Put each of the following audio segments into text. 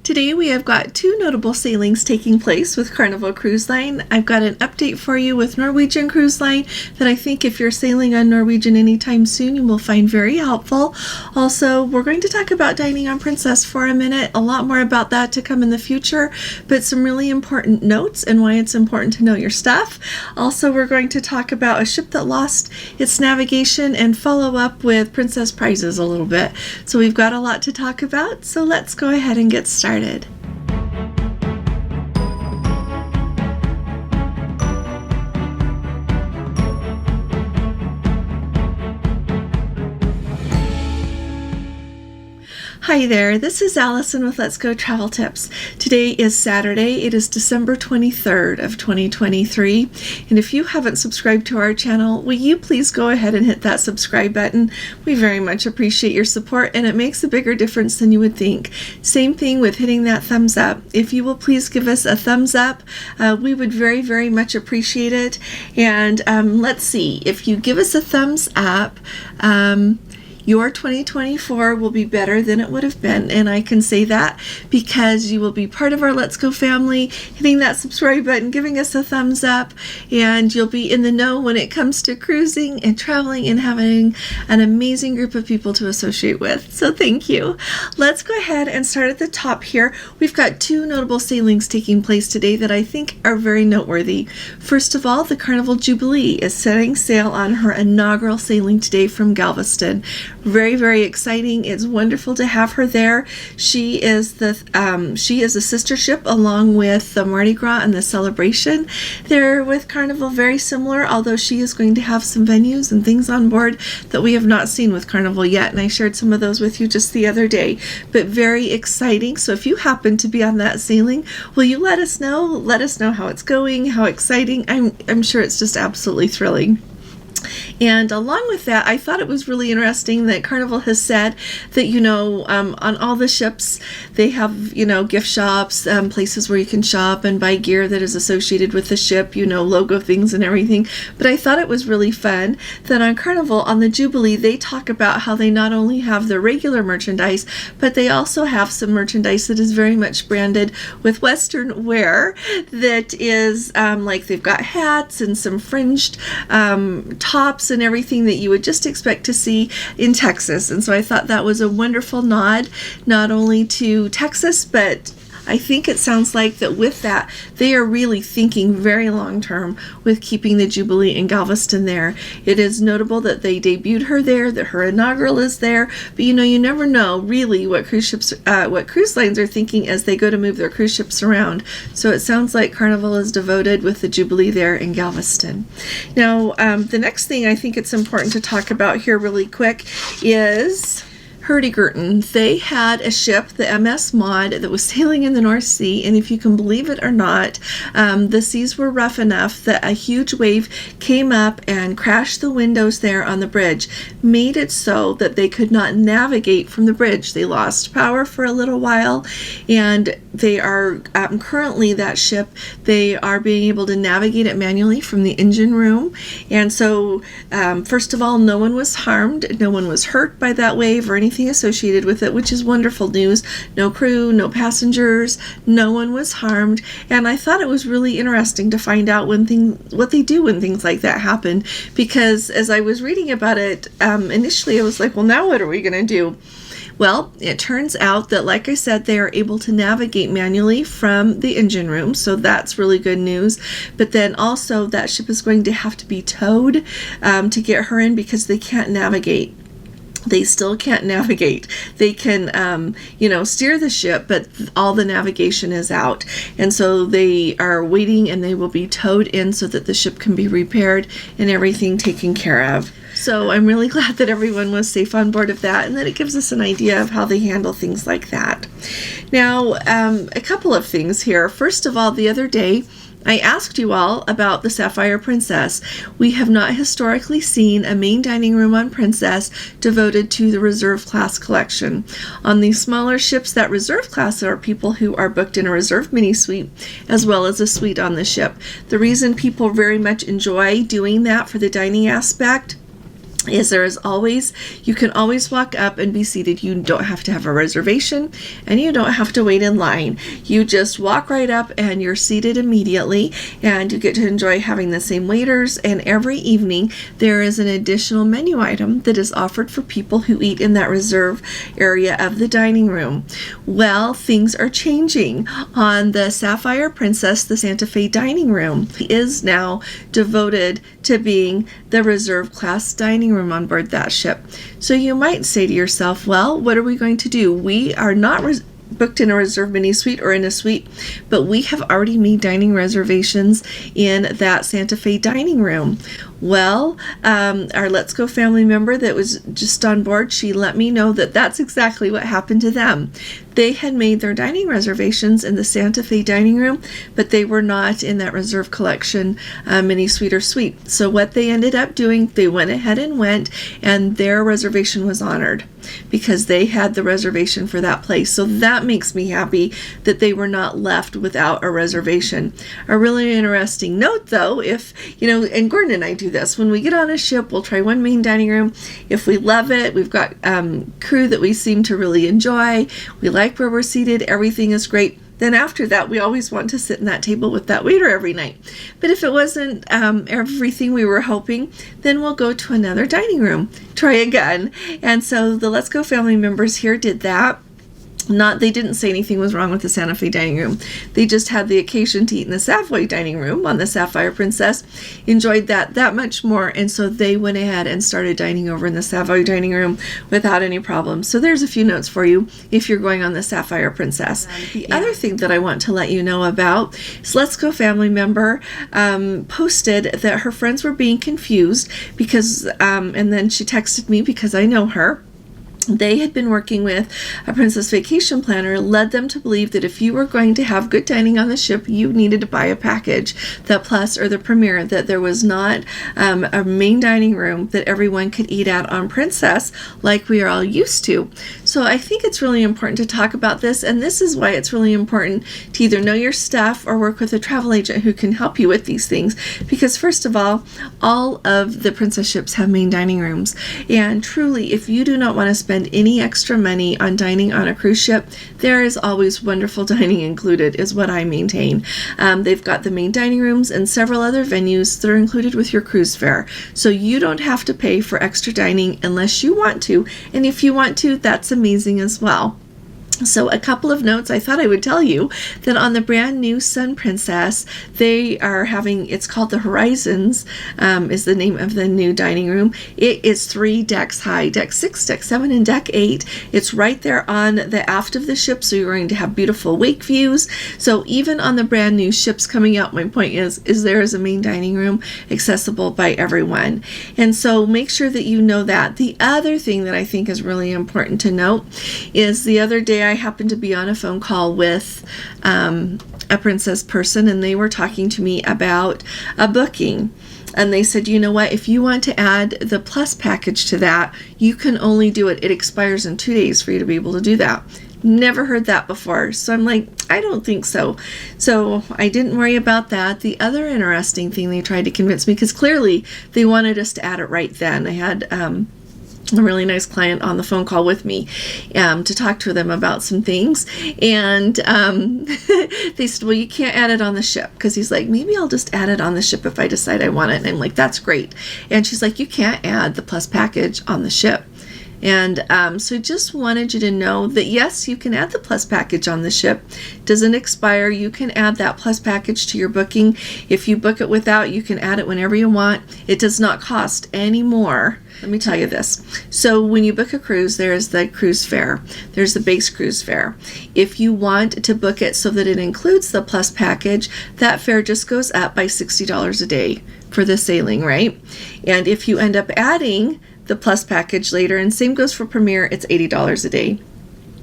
Today we have got two notable sailings taking place with Carnival Cruise Line. I've got an update for you with Norwegian Cruise Line that I think if you're sailing on Norwegian anytime soon you will find very helpful. Also, we're going to talk about dining on Princess for a minute. A lot more about that to come in the future, but some really important notes and why it's important to know your stuff. Also, we're going to talk about a ship that lost its navigation and follow up with Princess prizes a little bit. So we've got a lot to talk about, so let's go ahead and get started. Hi there, this is Allison with Let's Go Travel Tips. Today is Saturday. It is December 23rd of 2023. And if you haven't subscribed to our channel, will you please go ahead and hit that subscribe button? We very much appreciate your support and it makes a bigger difference than you would think. Same thing with hitting that thumbs up. If you will please give us a thumbs up, we would very much appreciate it. And let's see, if you give us a thumbs up, your 2024 will be better than it would have been, and I can say that because you will be part of our Let's Go family, hitting that subscribe button, giving us a thumbs up, and you'll be in the know when it comes to cruising and traveling and having an amazing group of people to associate with. So thank you. Let's go ahead and start at the top here. We've got two notable sailings taking place today that I think are very noteworthy. First of all, the Carnival Jubilee is setting sail on her inaugural sailing today from Galveston. Very exciting. It's wonderful to have her there. She is a sister ship along with the Mardi Gras and the Celebration. They're with Carnival very similar, although she is going to have some venues and things on board that we have not seen with Carnival yet, and I shared some of those with you just the other day. But very exciting. So if you happen to be on that sailing, will you let us know? Let us know how it's going, how exciting. I'm sure it's just absolutely thrilling. And along with that, I thought it was really interesting that Carnival has said that, on all the ships, they have, gift shops, places where you can shop and buy gear that is associated with the ship, logo things and everything. But I thought it was really fun that on Carnival, on the Jubilee, they talk about how they not only have the regular merchandise, but they also have some merchandise that is very much branded with Western wear that is like they've got hats and some fringed tops and everything that you would just expect to see in Texas. And so I thought that was a wonderful nod, not only to Texas, but I think it sounds like that with that, they are really thinking very long term with keeping the Jubilee in Galveston there. It is notable that they debuted her there, that her inaugural is there, but you never know really what cruise lines are thinking as they go to move their cruise ships around. So it sounds like Carnival is devoted with the Jubilee there in Galveston. Now, the next thing I think it's important to talk about here really quick is Hurtigruten. They had a ship, the MS Maud, that was sailing in the North Sea, and if you can believe it or not, the seas were rough enough that a huge wave came up and crashed the windows there on the bridge, made it so that they could not navigate from the bridge. They lost power for a little while, and they are currently, that ship, they are being able to navigate it manually from the engine room. And so first of all, no one was harmed, no one was hurt by that wave or anything associated with it, which is wonderful news. No crew, no passengers, no one was harmed. And I thought it was really interesting to find out what they do when things like that happen, because as I was reading about it, initially I was like, well, now what are we going to do? Well, it turns out that, like I said, they are able to navigate manually from the engine room, so that's really good news. But then also that ship is going to have to be towed to get her in because they can't navigate. They still can't navigate. They can, steer the ship, but all the navigation is out. And so they are waiting and they will be towed in so that the ship can be repaired and everything taken care of. So I'm really glad that everyone was safe on board of that and that it gives us an idea of how they handle things like that. Now, a couple of things here. First of all, the other day, I asked you all about the Sapphire Princess. We have not historically seen a main dining room on Princess devoted to the reserve class collection. On these smaller ships, that reserve class are people who are booked in a reserve mini suite as well as a suite on the ship. The reason people very much enjoy doing that for the dining aspect is there is always, you can always walk up and be seated. You don't have to have a reservation and you don't have to wait in line. You just walk right up and you're seated immediately, and you get to enjoy having the same waiters. And every evening there is an additional menu item that is offered for people who eat in that reserve area of the dining room. Well, things are changing. On the Sapphire Princess, the Santa Fe dining room is now devoted to being the reserve class dining room on board that ship. So you might say to yourself, well, what are we going to do? We are not booked in a reserve mini suite or in a suite, but we have already made dining reservations in that Santa Fe dining room. Well, our Let's Go family member that was just on board, she let me know that that's exactly what happened to them. They had made their dining reservations in the Santa Fe dining room, but they were not in that reserve collection mini suite or suite. So what they ended up doing, they went ahead and went, and their reservation was honored because they had the reservation for that place. So that makes me happy that they were not left without a reservation. A really interesting note though, if, and Gordon and I do this, when we get on a ship, we'll try one main dining room. If we love it, we've got crew that we seem to really enjoy, we like where we're seated, everything is great, then after that we always want to sit in that table with that waiter every night. But if it wasn't everything we were hoping, then we'll go to another dining room, try again. And so the Let's Go family members here did that. They didn't say anything was wrong with the Santa Fe dining room. They just had the occasion to eat in the Savoy dining room on the Sapphire Princess, enjoyed that much more, and so they went ahead and started dining over in the Savoy dining room without any problems. So there's a few notes for you if you're going on the Sapphire Princess. The other thing that I want to let you know about is Let's Go family member posted that her friends were being confused because, and then she texted me because I know her. They had been working with a Princess Vacation Planner, led them to believe that if you were going to have good dining on the ship, you needed to buy a package, the Plus or the Premier, that there was not a main dining room that everyone could eat at on Princess like we are all used to. So I think it's really important to talk about this, and this is why it's really important to either know your stuff or work with a travel agent who can help you with these things, because first of all of the Princess ships have main dining rooms, and truly, if you do not want to spend any extra money on dining on a cruise ship, there is always wonderful dining included, is what I maintain. They've got the main dining rooms and several other venues that are included with your cruise fare, so you don't have to pay for extra dining unless you want to, and if you want to, that's amazing as well. So a couple of notes I thought I would tell you that on the brand new Sun Princess, they are having, it's called the Horizons, is the name of the new dining room. It is 3 decks high, deck 6, deck 7, and deck 8. It's right there on the aft of the ship, so you're going to have beautiful wake views. So even on the brand new ships coming out, my point is there is a main dining room accessible by everyone. And so make sure that you know that. The other thing that I think is really important to note is the other day I happened to be on a phone call with a Princess person, and they were talking to me about a booking. And they said, you know what, if you want to add the Plus package to that, you can only do it. It expires in 2 days for you to be able to do that. Never heard that before. So I'm like, I don't think so. So I didn't worry about that. The other interesting thing they tried to convince me, because clearly they wanted us to add it right then. I had a really nice client on the phone call with me to talk to them about some things, and they said, well, you can't add it on the ship, because he's like, maybe I'll just add it on the ship if I decide I want it. And I'm like, that's great. And she's like, you can't add the Plus package on the ship. And so just wanted you to know that yes, you can add the Plus package on the ship. It doesn't expire. You can add that Plus package to your booking. If you book it without, you can add it whenever you want. It does not cost any more. Let me tell you this. So when you book a cruise, there's the cruise fare. There's the base cruise fare. If you want to book it so that it includes the Plus package, that fare just goes up by $60 a day for the sailing, right? And if you end up adding the Plus package later, and same goes for Premier, it's $80 a day.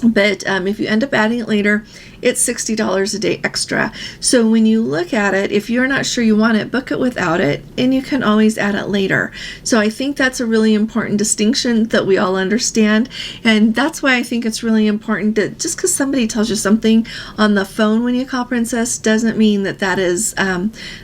But if you end up adding it later, it's $60 a day extra. So when you look at it, if you're not sure you want it, book it without it, and you can always add it later. So I think that's a really important distinction that we all understand, and that's why I think it's really important that just because somebody tells you something on the phone when you call Princess doesn't mean that that is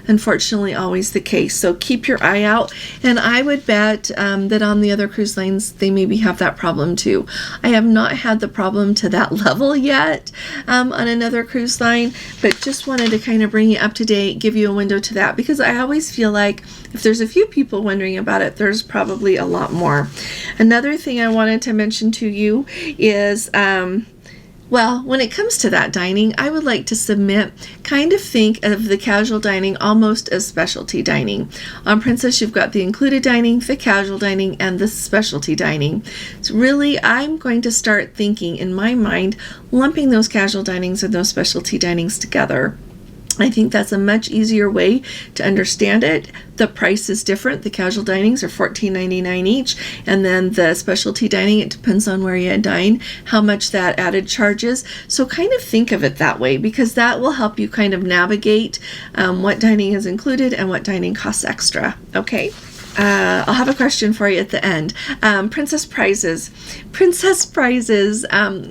unfortunately always the case. So keep your eye out, and I would bet that on the other cruise lines they maybe have that problem too. I have not had the problem to that level yet on another cruise line, but just wanted to kind of bring you up to date, give you a window to that, because I always feel like if there's a few people wondering about it, there's probably a lot more. Another thing I wanted to mention to you is well, when it comes to that dining, I would like to submit, kind of think of the casual dining almost as specialty dining. On Princess, you've got the included dining, the casual dining, and the specialty dining. So really, I'm going to start thinking in my mind, lumping those casual dinings and those specialty dinings together. I think that's a much easier way to understand it. The price is different. The casual dinings are $14.99 each, and then the specialty dining, it depends on where you dine, how much that added charges. So kind of think of it that way, because that will help you kind of navigate what dining is included and what dining costs extra. Okay. I'll have a question for you at the end. Princess Prizes. Princess Prizes.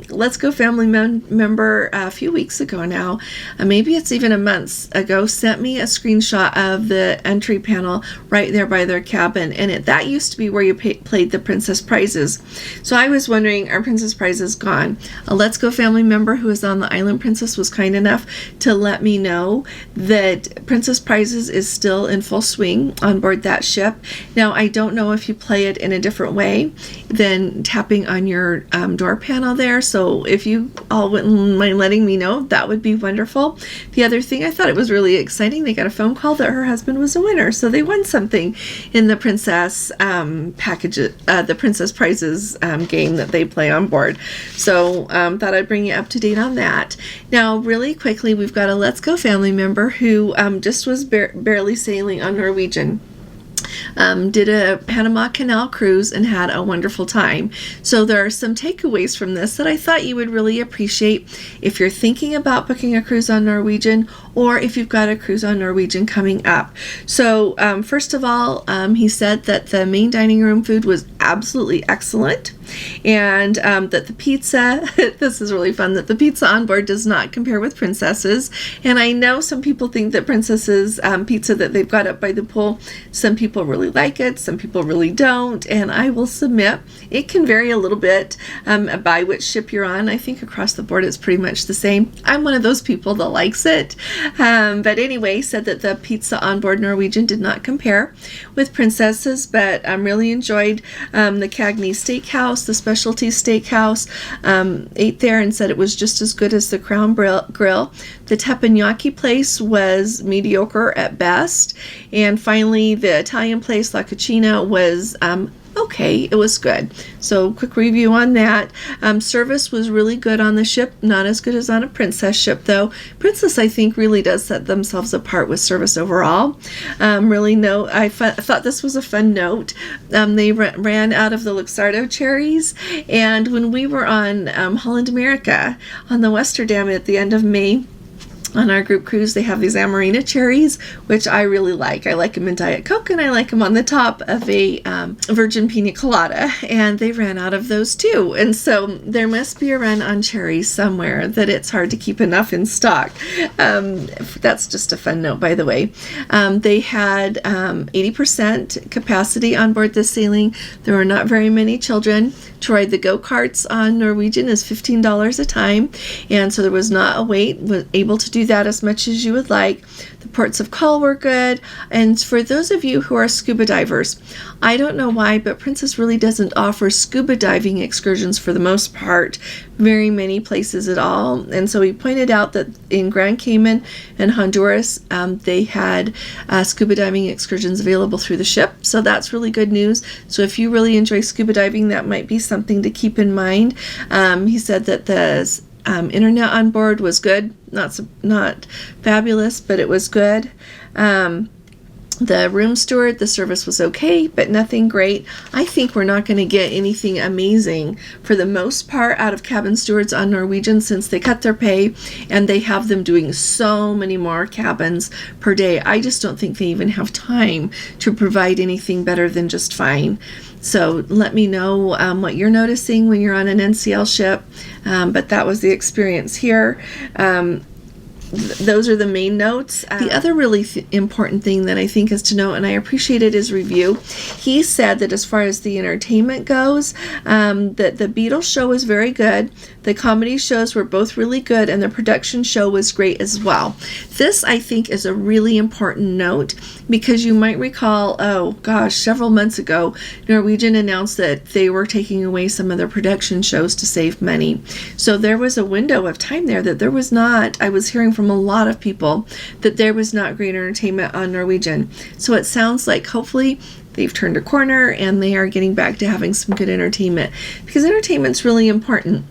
Let's Go family member a few weeks ago now, maybe it's even a month ago, sent me a screenshot of the entry panel right there by their cabin, and that used to be where you played the Princess Prizes. So I was wondering, are Princess Prizes gone? A Let's Go family member who was on the Island Princess was kind enough to let me know that Princess Prizes is still in full swing on board that ship. Now, I don't know if you play it in a different way than tapping on your door panel there. So if you all wouldn't mind letting me know, that would be wonderful. The other thing, I thought it was really exciting. They got a phone call that her husband was a winner. So they won something in the Princess package, the Princess Prizes game that they play on board. So thought I'd bring you up to date on that. Now, really quickly, we've got a Let's Go family member who just was barely sailing on Norwegian. Did a Panama Canal cruise and had a wonderful time. So there are some takeaways from this that I thought you would really appreciate if you're thinking about booking a cruise on Norwegian, or if you've got a cruise on Norwegian coming up. So first of all, he said that the main dining room food was absolutely excellent, and that the pizza, this is really fun, that the pizza on board does not compare with Princess's. And I know some people think that Princess's pizza that they've got up by the pool, some people really like it, some people really don't, and I will submit it can vary a little bit by which ship you're on. I think across the board it's pretty much the same. I'm one of those people that likes it, but anyway, said that the pizza on board Norwegian did not compare with Princess's, but really enjoyed the Cagney Steakhouse, the specialty steakhouse, ate there and said it was just as good as the Crown Grill. The teppanyaki place was mediocre at best, and finally the Italian place La Cucina was okay, it was good. So quick review on that. Service was really good on the ship, not as good as on a Princess ship though. Princess, I think, really does set themselves apart with service overall. I thought this was a fun note. They ran out of the Luxardo cherries, and when we were on Holland America on the Westerdam at the end of May, on our group cruise, they have these Amarena cherries, which I really like. I like them in Diet Coke, and I like them on the top of a virgin pina colada, and they ran out of those too. And so there must be a run on cherries somewhere that it's hard to keep enough in stock. That's just a fun note, by the way. They had 80% capacity on board this sailing. There were not very many children. To ride the go-karts on Norwegian is $15 a time, and so there was not a wait. Was able to do that as much as you would like. The ports of call were good, and for those of you who are scuba divers, I don't know why, but Princess really doesn't offer scuba diving excursions for the most part, very many places at all. And so he pointed out that in Grand Cayman and Honduras, they had scuba diving excursions available through the ship, so that's really good news. So if you really enjoy scuba diving, that might be something to keep in mind. He said that the internet on board was good, not fabulous, but it was good. The room steward, the service was okay, but nothing great. I think we're not going to get anything amazing for the most part out of cabin stewards on Norwegian, since they cut their pay and they have them doing so many more cabins per day. I just don't think they even have time to provide anything better than just fine. So let me know what you're noticing when you're on an NCL ship, but that was the experience here. Those are the main notes. The other really important thing that I think is to note, and I appreciated his review, he said that as far as the entertainment goes, that the Beatles show was very good, the comedy shows were both really good, and the production show was great as well. This, I think, is a really important note, because you might recall, oh gosh, several months ago, Norwegian announced that they were taking away some of their production shows to save money. So there was a window of time there that there was not, I was hearing from a lot of people that there was not great entertainment on Norwegian. So it sounds like hopefully they've turned a corner and they are getting back to having some good entertainment, because entertainment's really important.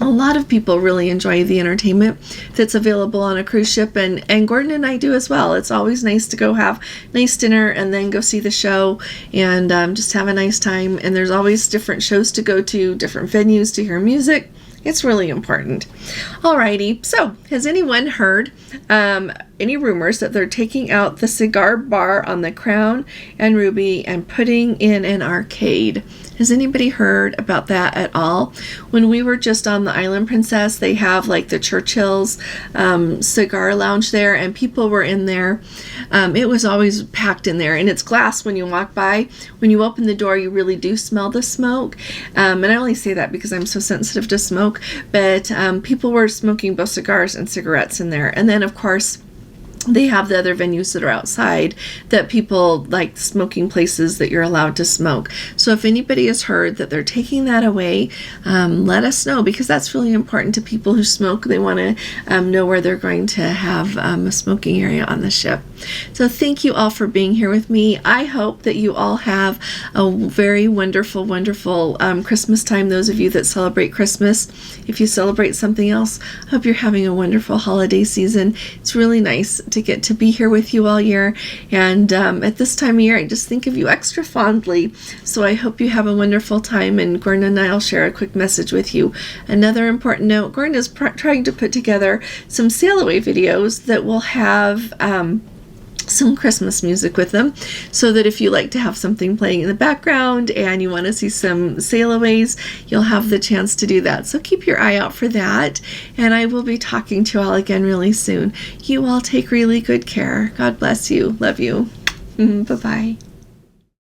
A lot of people really enjoy the entertainment that's available on a cruise ship, and Gordon and I do as well. It's always nice to go have nice dinner and then go see the show and just have a nice time. And there's always different shows to go to, different venues to hear music. It's really important. Alrighty, so has anyone heard any rumors that they're taking out the Cigar bar on the Crown and Ruby and putting in an arcade? Has anybody heard about that at all? When we were just on the Island Princess, they have like the Churchill's cigar lounge there, and people were in there. It was always packed in there, and it's glass when you walk by. When you open the door, you really do smell the smoke. And I only say that because I'm so sensitive to smoke, but people were smoking both cigars and cigarettes in there. And then, of course, they have the other venues that are outside that people like, smoking places that you're allowed to smoke. So if anybody has heard that they're taking that away, let us know, because that's really important to people who smoke. They want to know where they're going to have a smoking area on the ship. So thank you all for being here with me. I hope that you all have a very wonderful, wonderful Christmas time. Those of you that celebrate Christmas, if you celebrate something else, I hope you're having a wonderful holiday season. It's really nice to get to be here with you all year, and at this time of year I just think of you extra fondly. So I hope you have a wonderful time, and Gordon and I will share a quick message with you. Another important note, Gordon is trying to put together some sail away videos that will have some Christmas music with them, so that if you like to have something playing in the background and you want to see some sailaways, you'll have the chance to do that. So keep your eye out for that, and I will be talking to you all again really soon. You all take really good care. God bless you. Love you. Bye-bye.